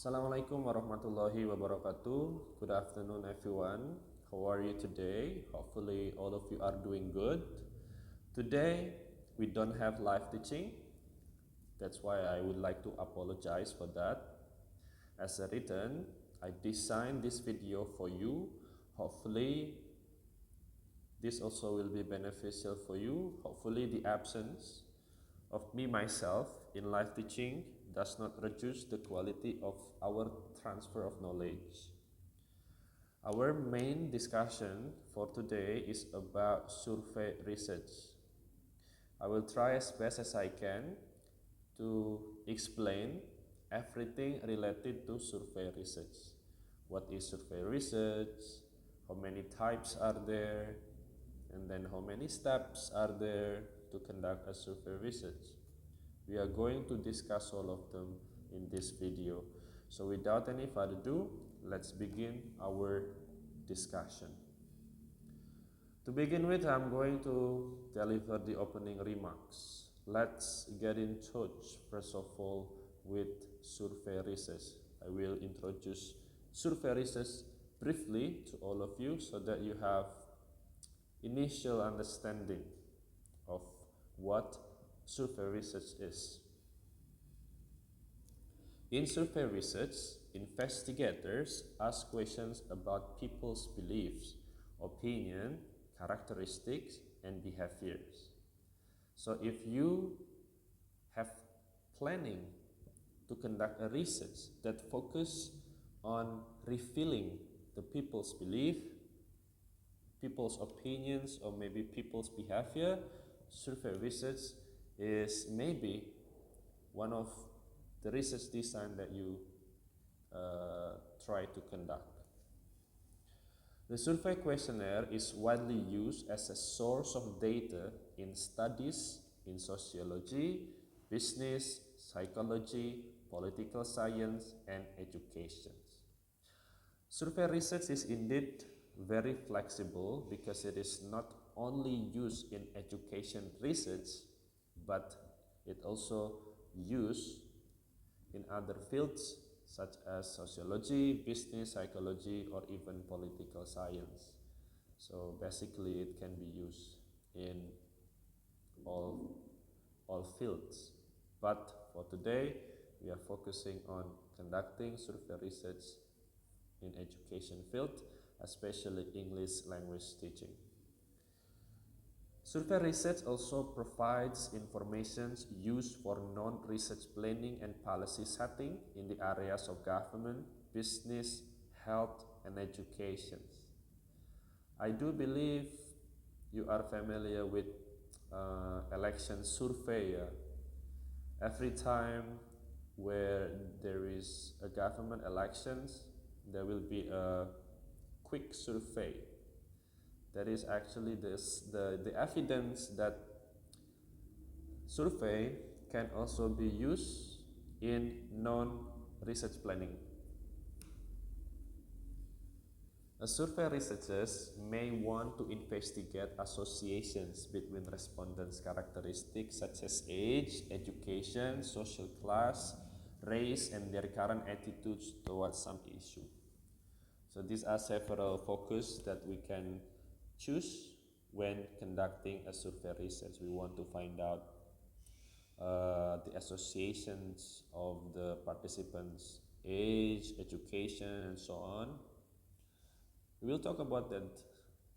Assalamualaikum warahmatullahi wabarakatuh. Good afternoon, everyone. How are you today? Hopefully, all of you are doing good. Today, we don't have live teaching. That's why I would like to apologize for that. As a return, I designed this video for you. Hopefully, this also will be beneficial for you. Hopefully, the absence of me myself in live teaching does not reduce the quality of our transfer of knowledge. Our main discussion for today is about survey research. I will try as best as I can to explain everything related to survey research. What is survey research? How many types are there? And then how many steps are there to conduct a survey research? We are going to discuss all of them in this video. So without any further ado, let's begin our discussion. To begin with, I'm going to deliver the opening remarks. Let's get in touch first of all with survey research. I will introduce survey research briefly to all of you so that you have initial understanding of what survey research is. In survey research, investigators ask questions about people's beliefs, opinion, characteristics, and behaviors. So if you have planning to conduct a research that focus on revealing the people's belief, people's opinions, or maybe people's behavior, survey research is maybe one of the research design that you try to conduct. The survey questionnaire is widely used as a source of data in studies in sociology, business, psychology, political science, and education. Survey research is indeed very flexible because it is not only used in education research, but it also used in other fields such as sociology, business, psychology, or even political science. So basically it can be used in all fields. But for today, we are focusing on conducting survey research in education field, especially English language teaching. Survey research also provides information used for non-research planning and policy setting in the areas of government, business, health, and education. I do believe you are familiar with election survey. Every time where there is a government elections, there will be a quick survey. That is actually the evidence that survey can also be used in non-research planning. A survey researchers may want to investigate associations between respondents' characteristics such as age, education, social class, race, and their current attitudes towards some issue. So these are several focus that we can choose when conducting a survey research. We want to find out the associations of the participants' age, education, and so on. We will talk about that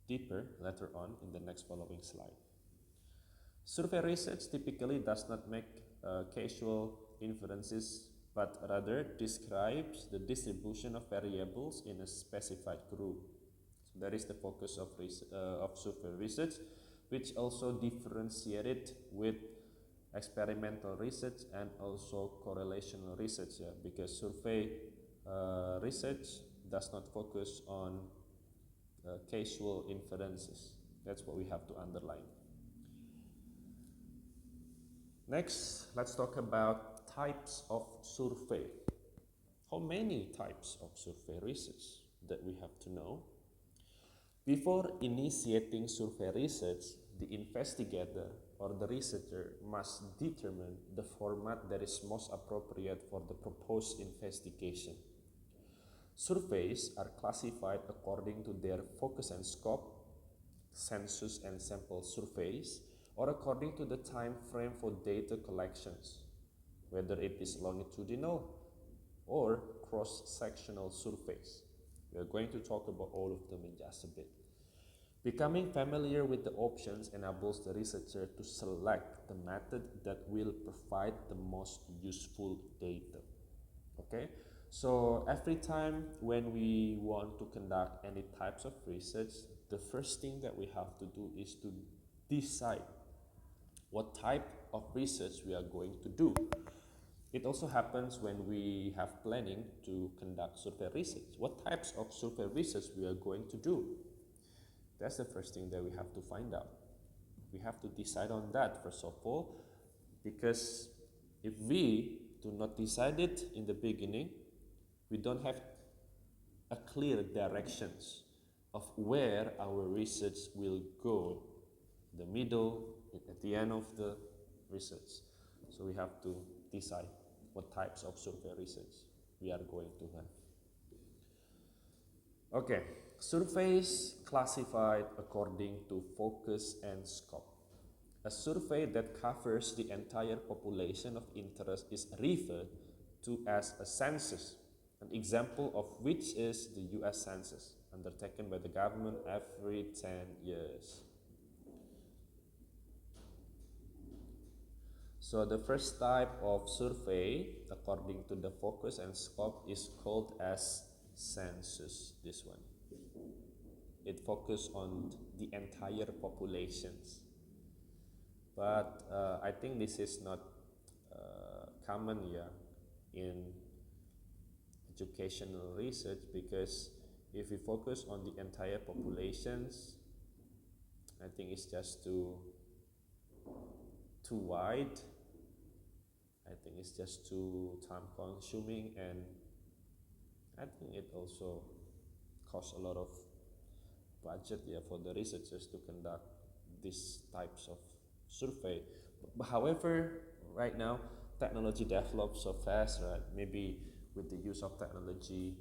deeper later on in the next following slide. Survey research typically does not make casual inferences, but rather describes the distribution of variables in a specified group. So that is the focus of survey research, which also differentiated with experimental research and also correlational research, because survey research does not focus on casual inferences. That's what we have to underline. Next, let's talk about types of survey. How many types of survey research that we have to know? Before initiating survey research, the investigator or the researcher must determine the format that is most appropriate for the proposed investigation. Surveys are classified according to their focus and scope, census and sample surveys, or according to the time frame for data collections, whether it is longitudinal or cross-sectional surveys. We are going to talk about all of them in just a bit. Becoming familiar with the options enables the researcher to select the method that will provide the most useful data. Okay, so every time when we want to conduct any types of research, the first thing that we have to do is to decide what type of research we are going to do. It also happens when we have planning to conduct survey research. What types of survey research we are going to do? That's the first thing that we have to find out. We have to decide on that first of all, because if we do not decide it in the beginning, we don't have a clear directions of where our research will go, the middle, at the end of the research. So we have to decide what types of survey research we are going to have. Okay, surveys classified according to focus and scope. A survey that covers the entire population of interest is referred to as a census, an example of which is the US Census, undertaken by the government every 10 years. So the first type of survey, according to the focus and scope, is called as census, this one. It focuses on the entire populations. But I think this is not common in educational research, because if we focus on the entire populations, I think it's just too wide. I think it's just too time consuming, and I think it also costs a lot of budget for the researchers to conduct these types of survey. But however, right now technology develops so fast, right? Maybe with the use of technology,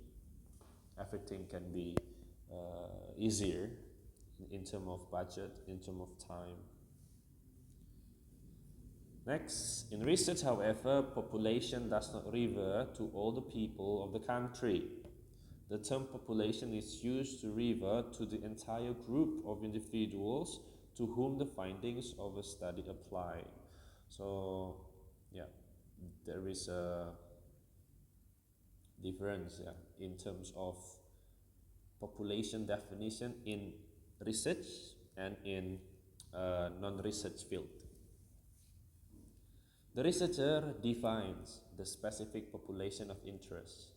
everything can be easier in terms of budget, in terms of time. Next, in research, however, population does not refer to all the people of the country. The term population is used to refer to the entire group of individuals to whom the findings of a study apply. So, there is a difference in terms of population definition in research and in non-research field. The researcher defines the specific population of interest.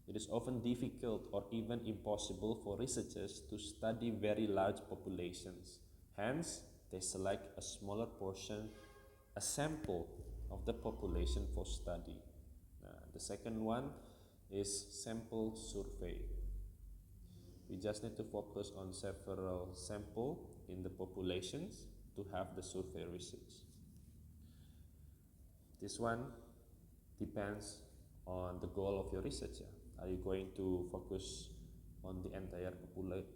It is often difficult or even impossible for researchers to study very large populations. Hence, they select a smaller portion, a sample of the population for study. The second one is sample survey. We just need to focus on several samples in the populations to have the survey research. This one depends on the goal of your research. Are you going to focus on the entire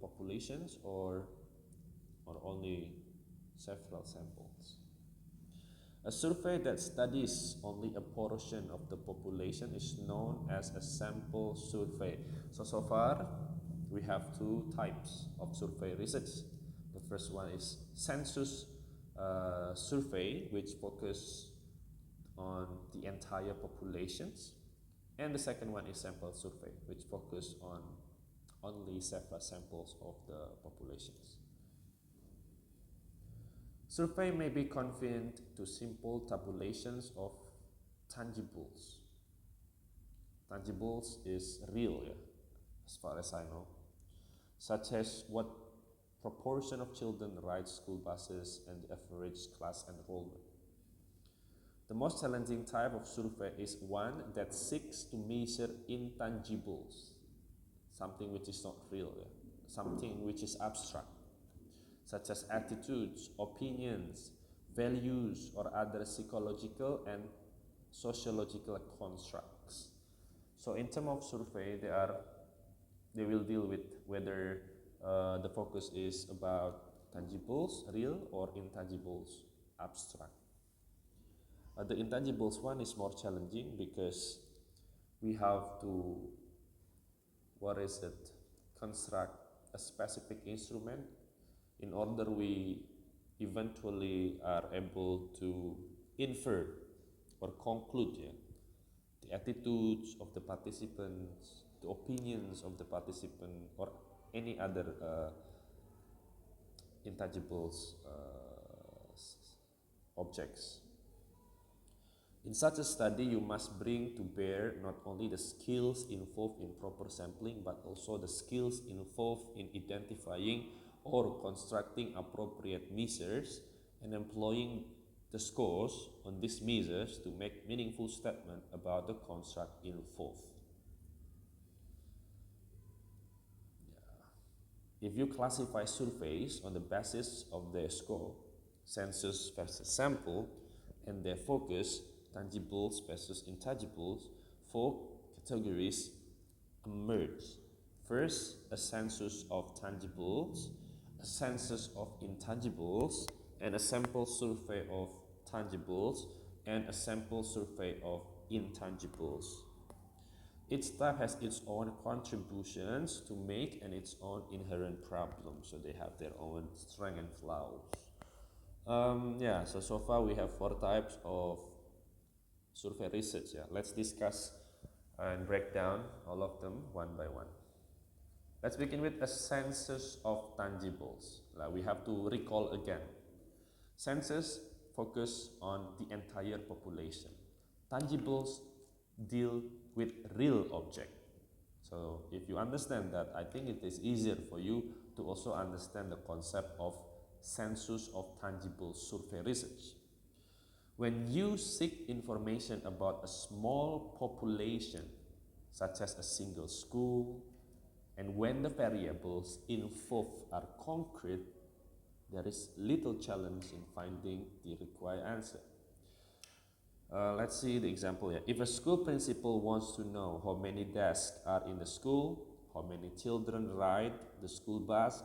populations or only several samples? A survey that studies only a portion of the population is known as a sample survey. So far, we have two types of survey research. The first one is census survey, which focus on the entire populations, and the second one is sample survey, which focus on only several samples of the populations. Survey may be confined to simple tabulations of tangibles. Tangibles is real, as far as I know, such as what proportion of children ride school buses and the average class enrollment. The most challenging type of survey is one that seeks to measure intangibles, something which is not real, something which is abstract, such as attitudes, opinions, values or other psychological and sociological constructs. So in terms of survey, they will deal with whether the focus is about tangibles, real, or intangibles, abstract. The intangibles one is more challenging because we have to, construct a specific instrument in order we eventually are able to infer or conclude, the attitudes of the participants, the opinions of the participant, or any other intangibles objects. In such a study, you must bring to bear not only the skills involved in proper sampling, but also the skills involved in identifying or constructing appropriate measures and employing the scores on these measures to make meaningful statement about the construct involved. If you classify surveys on the basis of their score, census versus sample, and their focus, tangibles versus intangibles, four categories emerge. First, a census of tangibles, a census of intangibles, and a sample survey of tangibles, and a sample survey of intangibles. Each type has its own contributions to make and its own inherent problems, so they have their own strengths and flaws. So far we have 4 types of survey research. Let's discuss and break down all of them one by one. Let's begin with a census of tangibles. We have to recall again. Census focus on the entire population. Tangibles deal with real object. So if you understand that, I think it is easier for you to also understand the concept of census of tangible survey research. When you seek information about a small population, such as a single school, and when the variables involved are concrete, there is little challenge in finding the required answer. Let's see the example here. If a school principal wants to know how many desks are in the school, how many children ride the school bus,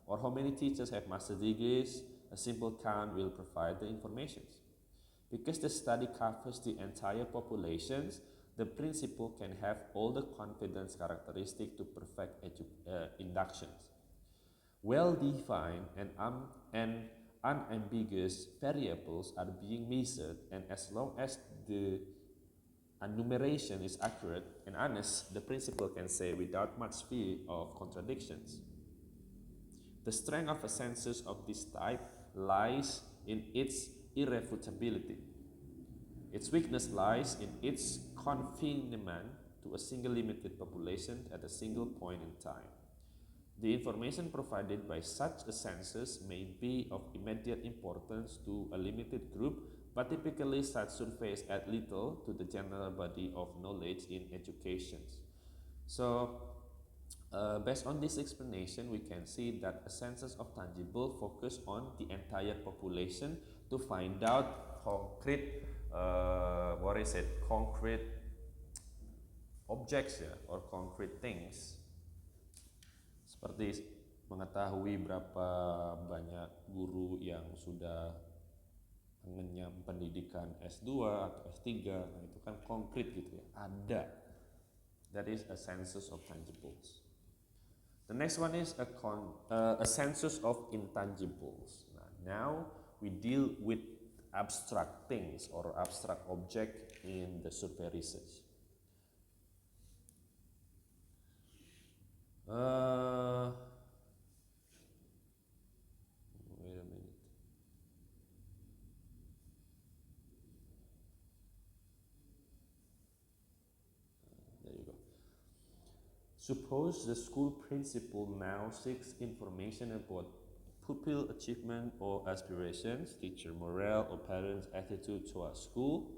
or how many teachers have master degrees, a simple count will provide the information. Because the study covers the entire populations, the principal can have all the confidence characteristics to perfect inductions. Well-defined and unambiguous variables are being measured, and as long as the enumeration is accurate and honest, the principal can say without much fear of contradictions. The strength of a census of this type lies in its irrefutability. Its weakness lies in its confinement to a single limited population at a single point in time. The information provided by such a census may be of immediate importance to a limited group, but typically such surveys add little to the general body of knowledge in education. So, based on this explanation, we can see that a census of tangible focus on the entire population to find out concrete, concrete objects or concrete things. Seperti mengetahui berapa banyak guru yang sudah mengenyam pendidikan S2 atau S3, nah itu kan konkret gitu ya, ada. That is a census of tangibles. The next one is a census of intangibles. Now we deal with abstract things or abstract object in the survey research. Wait a minute. There you go. Suppose the school principal now seeks information about pupil achievement or aspirations, teacher morale, or parents' attitude towards school.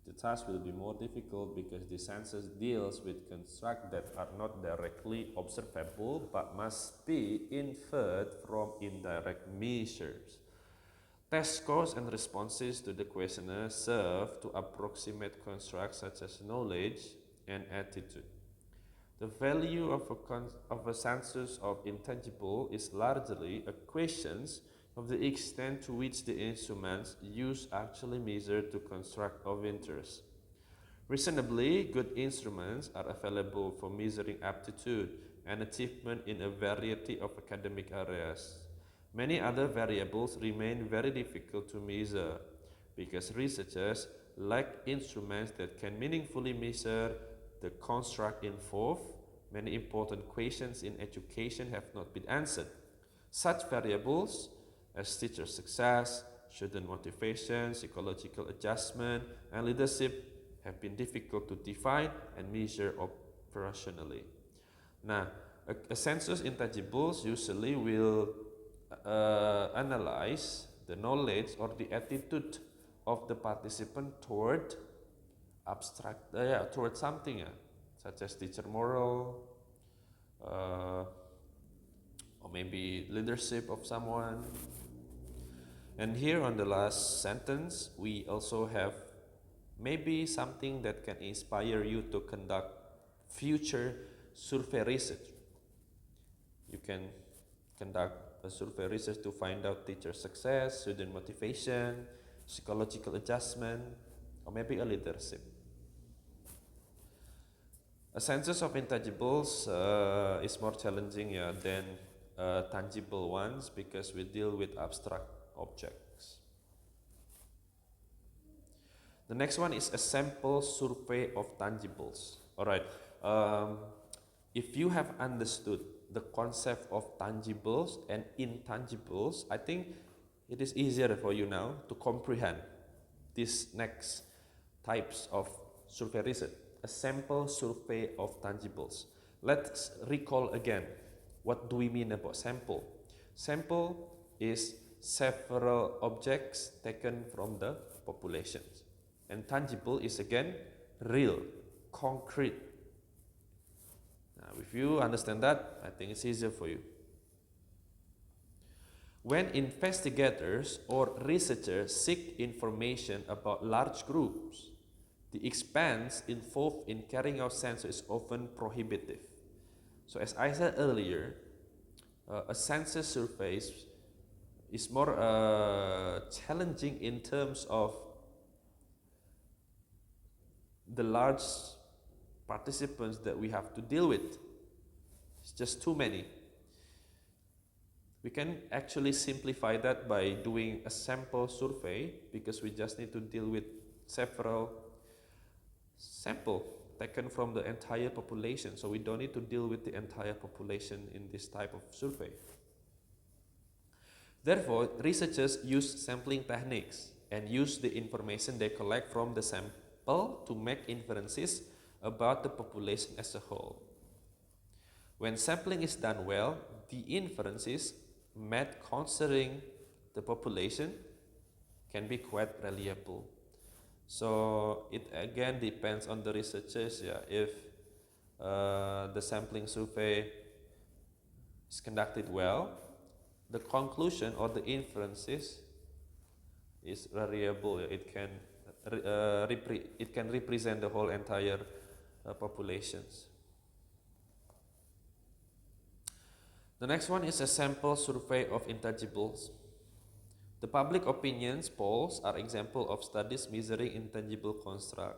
The task will be more difficult because the census deals with constructs that are not directly observable but must be inferred from indirect measures. Test scores and responses to the questionnaire serve to approximate constructs such as knowledge and attitude. The value of a census of intangible is largely a question of the extent to which the instruments used actually measure to construct of interest. Reasonably good instruments are available for measuring aptitude and achievement in a variety of academic areas. Many other variables remain very difficult to measure because researchers lack instruments that can meaningfully measure the construct involved. Many important questions in education have not been answered. Such variables as teacher success, student motivation, psychological adjustment, and leadership have been difficult to define and measure operationally. Now, a census intangibles usually will analyze the knowledge or the attitude of the participant toward toward something, such as teacher moral, or maybe leadership of someone. And here on the last sentence, we also have maybe something that can inspire you to conduct future survey research. You can conduct a survey research to find out teacher success, student motivation, psychological adjustment, or maybe a leadership. A census of intangibles is more challenging than tangible ones because we deal with abstract objects. The next one is a sample survey of tangibles. Alright, if you have understood the concept of tangibles and intangibles, I think it is easier for you now to comprehend these next types of survey research. A sample survey of tangibles. Let's recall again, what do we mean about sample? Sample is several objects taken from the population. And tangible is again real, concrete. Now, if you understand that, I think it's easier for you. When investigators or researchers seek information about large groups, the expense involved in carrying out census is often prohibitive. So as I said earlier, a census survey is more challenging in terms of the large participants that we have to deal with. It's just too many. We can actually simplify that by doing a sample survey because we just need to deal with several samples taken from the entire population. So we don't need to deal with the entire population in this type of survey. Therefore, researchers use sampling techniques and use the information they collect from the sample to make inferences about the population as a whole. When sampling is done well, the inferences made considering the population can be quite reliable. So it again depends on the researchers. If the sampling survey is conducted well, the conclusion or the inferences is reliable. It can represent the whole entire populations. The next one is a sample survey of intangibles. The public opinions polls are examples of studies measuring intangible construct.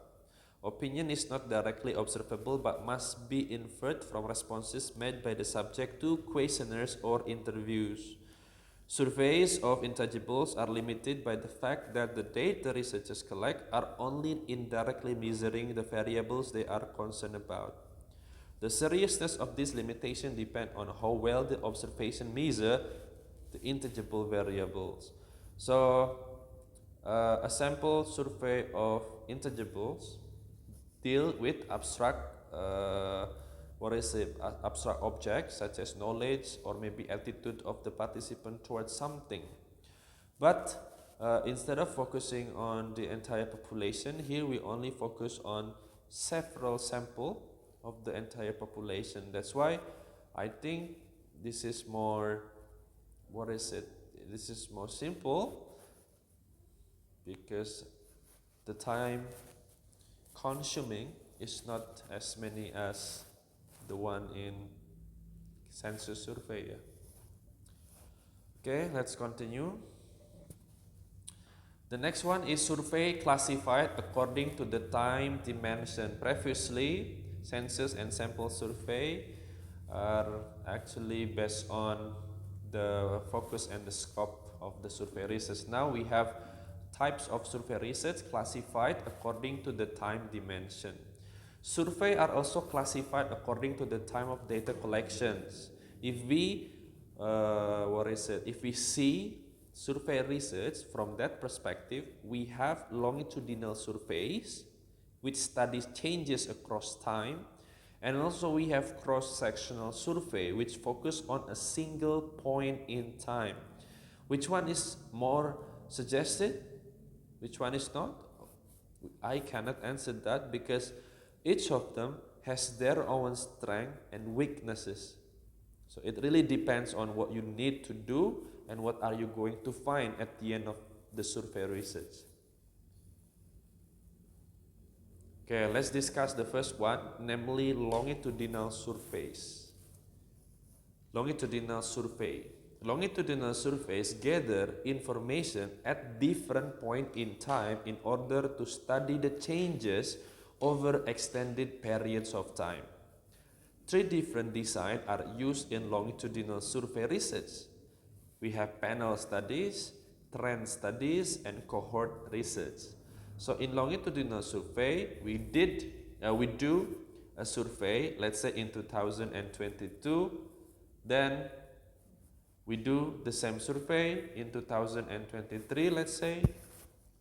Opinion is not directly observable but must be inferred from responses made by the subject to questionnaires or interviews. Surveys of intangibles are limited by the fact that the data researchers collect are only indirectly measuring the variables they are concerned about. The seriousness of this limitation depends on how well the observation measure the intangible variables. So, a sample survey of intangibles deal with abstract abstract objects such as knowledge or maybe attitude of the participant towards something. But instead of focusing on the entire population, here we only focus on several samples of the entire population. That's why I think this is more, this is more simple because the time consuming is not as many as the one in census survey. Yeah. Okay, let's continue. The next one is survey classified according to the time dimension. Previously, census and sample survey are actually based on the focus and the scope of the survey research. Now we have types of survey research classified according to the time dimension. Survey are also classified according to the time of data collections. If we, if we see survey research from that perspective, we have longitudinal surveys, which studies changes across time, and also we have cross-sectional survey, which focus on a single point in time. Which one is more suggested? Which one is not? I cannot answer that because each of them has their own strength and weaknesses. So it really depends on what you need to do and what are you going to find at the end of the survey research. Okay, let's discuss the first one, namely longitudinal surveys. Longitudinal survey. Longitudinal surveys gather information at different points in time in order to study the changes over extended periods of time. Three different designs are used in longitudinal survey research. We have panel studies, trend studies, and cohort research. So in longitudinal survey, we do a survey, let's say in 2022, then we do the same survey in 2023, let's say,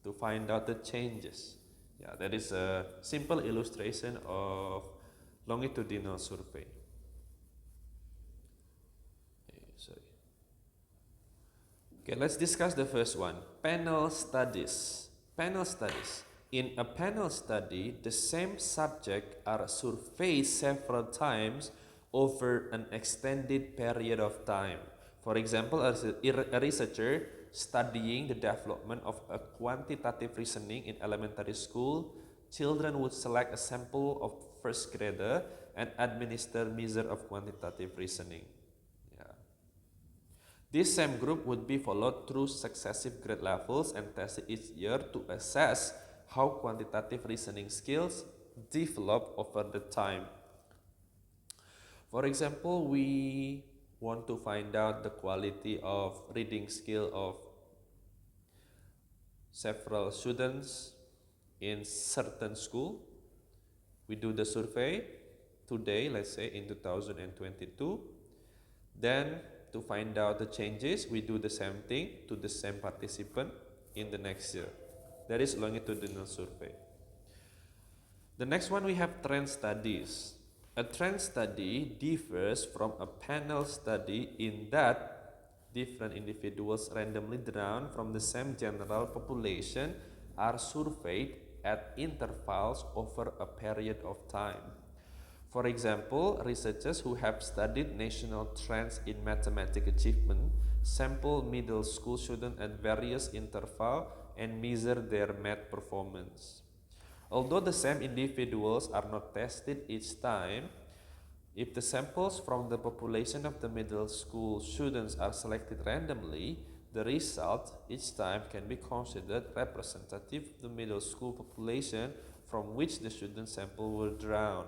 to find out the changes. Yeah, that is a simple illustration of longitudinal survey. Sorry. Okay, let's discuss the first one, panel studies. Panel studies. In a panel study, the same subject are surveyed several times over an extended period of time. For example, a researcher studying the development of a quantitative reasoning in elementary school, children would select a sample of first grader and administer measure of quantitative reasoning. This same group would be followed through successive grade levels and tested each year to assess how quantitative reasoning skills develop over the time. For example, we want to find out the quality of reading skill of several students in certain school. We do the survey today, let's say in 2022. Then to find out the changes, we do the same thing to the same participant in the next year. That is longitudinal survey. The next one, we have trend studies. A trend study differs from a panel study in that different individuals randomly drawn from the same general population are surveyed at intervals over a period of time. For example, researchers who have studied national trends in mathematics achievement sample middle school students at various intervals and measure their math performance. Although the same individuals are not tested each time, if the samples from the population of the middle school students are selected randomly, the result each time can be considered representative of the middle school population from which the student sample were drawn.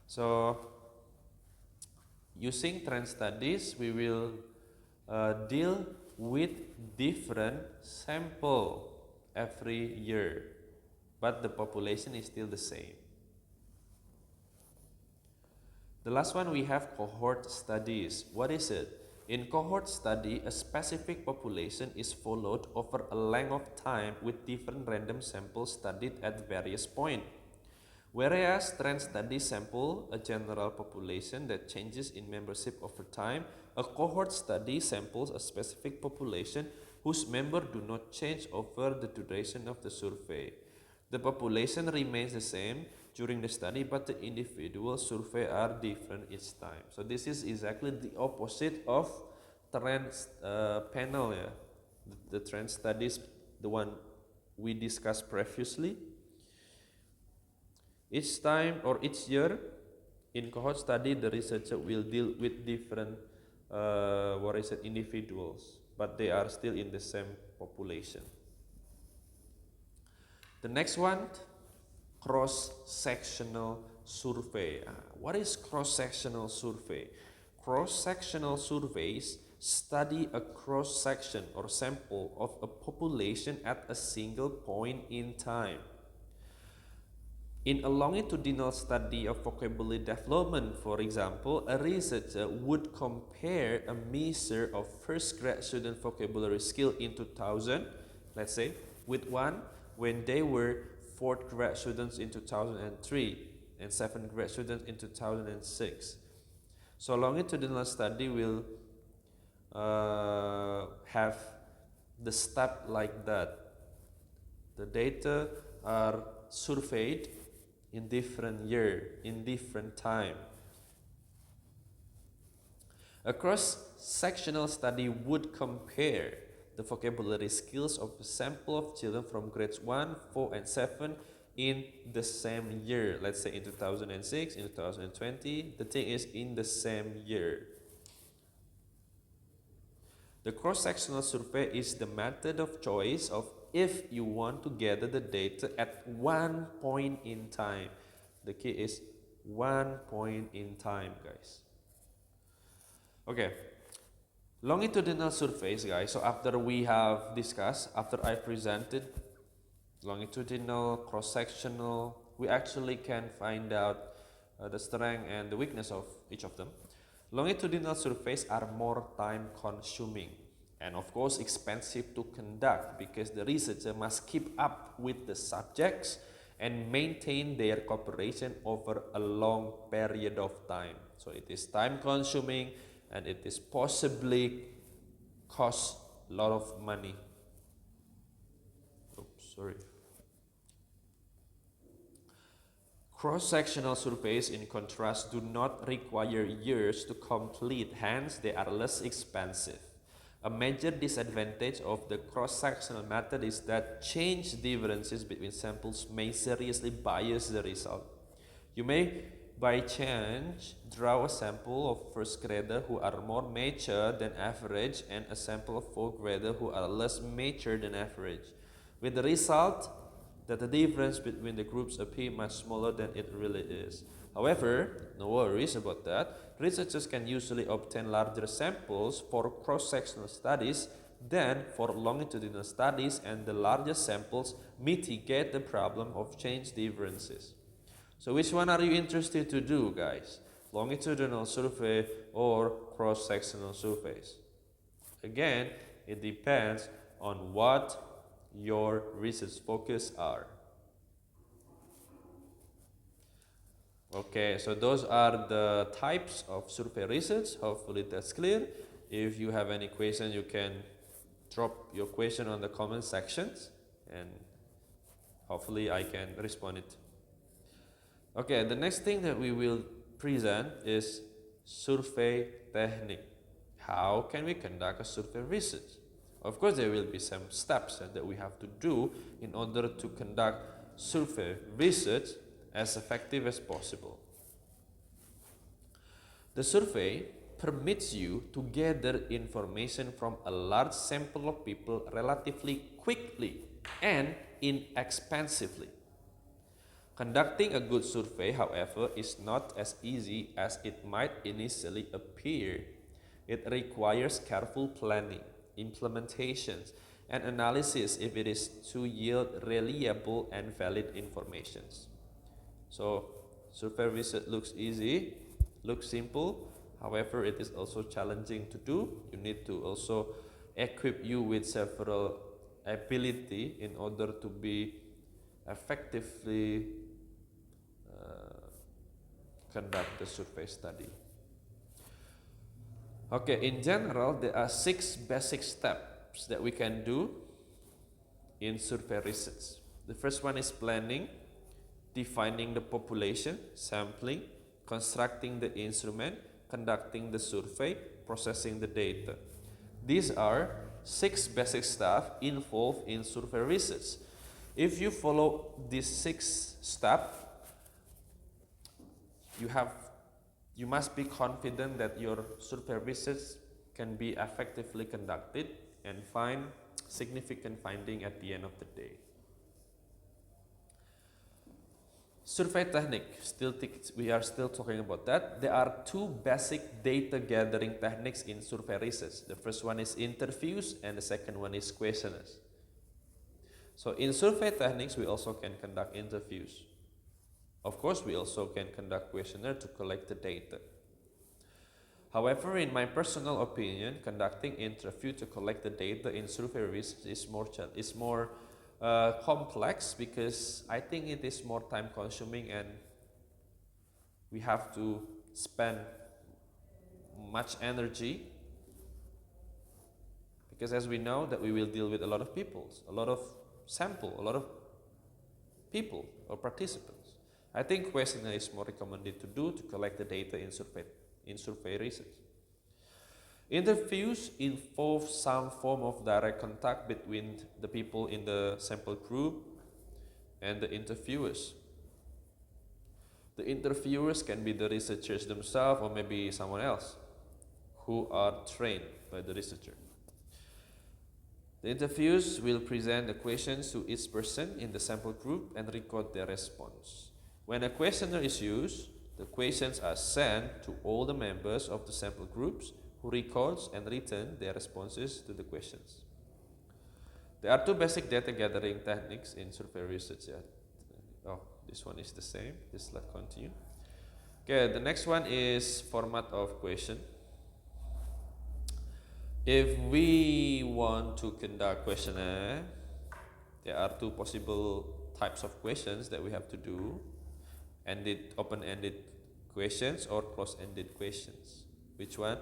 So, using trend studies, we will deal with different sample every year, but the population is still the same. The last one, we have cohort studies. What is it? In cohort study, a specific population is followed over a length of time with different random samples studied at various points. Whereas trend study sample a general population that changes in membership over time, a cohort study samples a specific population whose members do not change over the duration of the survey. The population remains the same during the study, but the individual survey are different each time. So this is exactly the opposite of trend panel. Yeah. The trend studies, the one we discussed previously. Each time or each year in cohort study, the researcher will deal with different individuals, but they are still in the same population. The next one, cross-sectional survey. What is cross-sectional survey? Cross-sectional surveys study a cross-section or sample of a population at a single point in time. In a longitudinal study of vocabulary development, for example, a researcher would compare a measure of first grade student vocabulary skill in 2000, let's say, with one when they were fourth grade students in 2003 and seventh grade students in 2006. So longitudinal study will have the step like that. The data are surveyed in different year, in different time. A cross-sectional study would compare the vocabulary skills of a sample of children from grades 1, 4, and 7 in the same year. Let's say in 2006, in 2020, the thing is in the same year. The cross-sectional survey is the method of choice of if you want to gather the data at one point in time. The key is one point in time, guys. Okay, longitudinal surveys, guys. So after we have discussed, after I presented longitudinal, cross-sectional, we actually can find out the strength and the weakness of each of them. Longitudinal surveys are more time consuming and of course expensive to conduct because the researcher must keep up with the subjects and maintain their cooperation over a long period of time. So it is time consuming and it is possibly cost a lot of money. Oops, sorry. Cross-sectional surveys, in contrast, do not require years to complete, hence they are less expensive. A major disadvantage of the cross-sectional method is that change differences between samples may seriously bias the result. You may, by chance, draw a sample of first grader who are more mature than average and a sample of fourth grader who are less mature than average, with the result that the difference between the groups appear much smaller than it really is. However, no worries about that. Researchers can usually obtain larger samples for cross-sectional studies than for longitudinal studies, and the larger samples mitigate the problem of change differences. So which one are you interested to do, guys? Longitudinal survey or cross-sectional surveys? Again, it depends on what your research focus are. Okay, so those are the types of survey research. Hopefully that's clear. If you have any question, you can drop your question on the comment sections and hopefully I can respond it. Okay, the next thing that we will present is survey technique. How can we conduct a survey research? Of course, there will be some steps that we have to do in order to conduct survey research as effective as possible. The survey permits you to gather information from a large sample of people relatively quickly and inexpensively. Conducting a good survey, however, is not as easy as it might initially appear. It requires careful planning, implementations, and analysis if it is to yield reliable and valid information. So, survey research looks easy, looks simple, however, it is also challenging to do. You need to also equip you with several ability in order to be effectively conduct the survey study. Okay, in general, there are 6 basic steps that we can do in survey research. The first one is planning, defining the population, sampling, constructing the instrument, conducting the survey, processing the data. These are 6 basic steps involved in survey research. If you follow this 6 step, you must be confident that your survey research can be effectively conducted and find significant finding at the end of the day. Survey technique, we are still talking about that. There are 2 basic data gathering techniques in survey research. The first one is interviews and the second one is questionnaires. So in survey techniques, we also can conduct interviews. Of course, we also can conduct questionnaire to collect the data. However, in my personal opinion, conducting interview to collect the data in survey research is more complex, because I think it is more time consuming and we have to spend much energy, because as we know that we will deal with a lot of people, a lot of sample, a lot of people or participants. I think questionnaire is more recommended to do to collect the data in survey research. Interviews involve some form of direct contact between the people in the sample group and the interviewers. The interviewers can be the researchers themselves or maybe someone else who are trained by the researcher. The interviewers will present the questions to each person in the sample group and record their response. When a questionnaire is used, the questions are sent to all the members of the sample groups, who records and return their responses to the questions. There are 2 basic data gathering techniques in survey research. Oh, this one is the same. Just let's continue. Okay, the next one is format of question. If we want to conduct questionnaire, there are 2 possible types of questions that we have to do: open-ended questions or closed-ended questions. Which one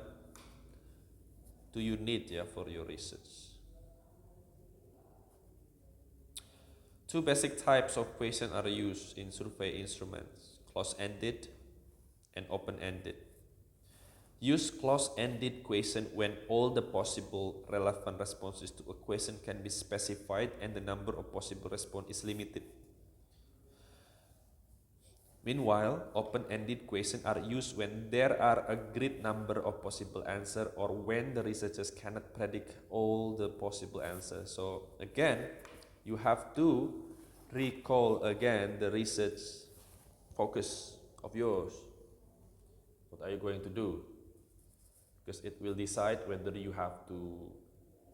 do you need for your research? 2 basic types of questions are used in survey instruments: closed-ended and open-ended. Use closed-ended question when all the possible relevant responses to a question can be specified and the number of possible responses is limited. Meanwhile, open-ended questions are used when there are a great number of possible answers or when the researchers cannot predict all the possible answers. So again, you have to recall again the research focus of yours. What are you going to do? Because it will decide whether you have to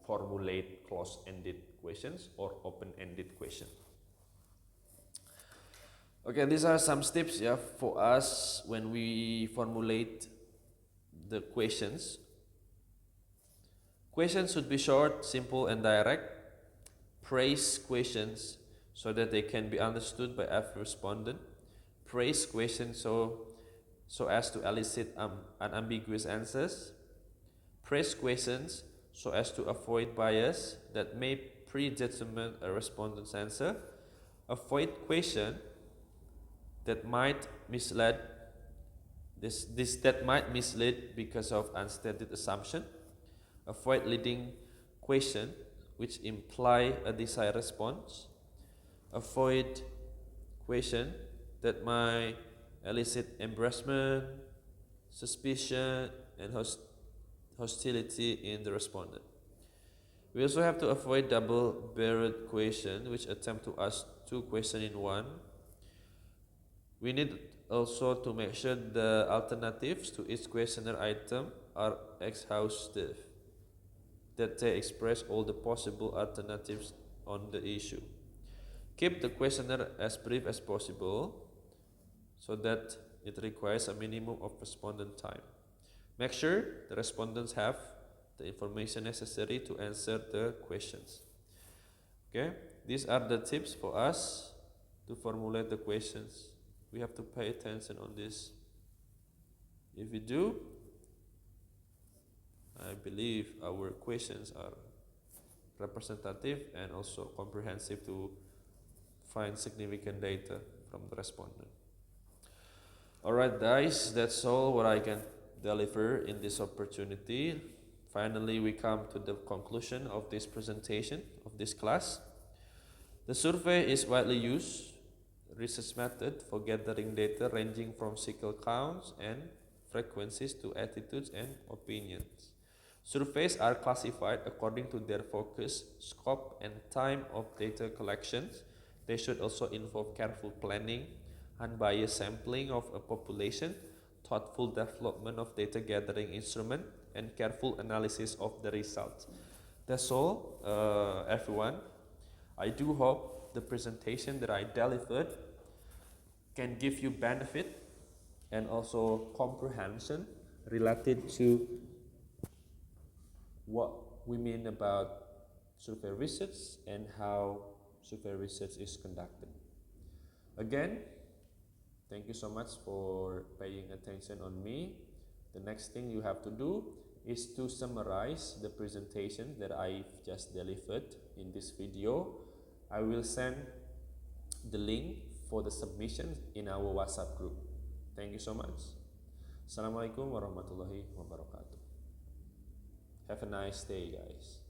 formulate closed-ended questions or open-ended questions. Okay, these are some tips for us when we formulate the questions. Questions should be short, simple, and direct. Praise questions so that they can be understood by every respondent. Praise questions so as to elicit unambiguous answers. Praise questions so as to avoid bias that may predetermine a respondent's answer. Avoid questions that might mislead because of unstated assumption. Avoid leading questions which imply a desired response. Avoid questions that might elicit embarrassment, suspicion, and hostility in the respondent. We also have to avoid double-barreled questions which attempt to ask 2 questions in one. We need also to make sure the alternatives to each questionnaire item are exhaustive, that they express all the possible alternatives on the issue. Keep the questionnaire as brief as possible so that it requires a minimum of respondent time. Make sure the respondents have the information necessary to answer the questions. Okay, these are the tips for us to formulate the questions. We have to pay attention on this. If we do, I believe our questions are representative and also comprehensive to find significant data from the respondent. Alright guys, that's all what I can deliver in this opportunity. Finally, we come to the conclusion of this presentation of this class. The survey is widely used research method for gathering data ranging from cycle counts and frequencies to attitudes and opinions. Surveys are classified according to their focus, scope, and time of data collection. They should also involve careful planning, unbiased sampling of a population, thoughtful development of data gathering instrument, and careful analysis of the results. That's all, everyone. I do hope the presentation that I delivered can give you benefit and also comprehension related to what we mean about survey research and how survey research is conducted. Again, thank you so much for paying attention on me. The next thing you have to do is to summarize the presentation that I've just delivered in this video. I will send the link for the submission in our WhatsApp group. Thank you so much. Assalamualaikum warahmatullahi wabarakatuh. Have a nice day, guys.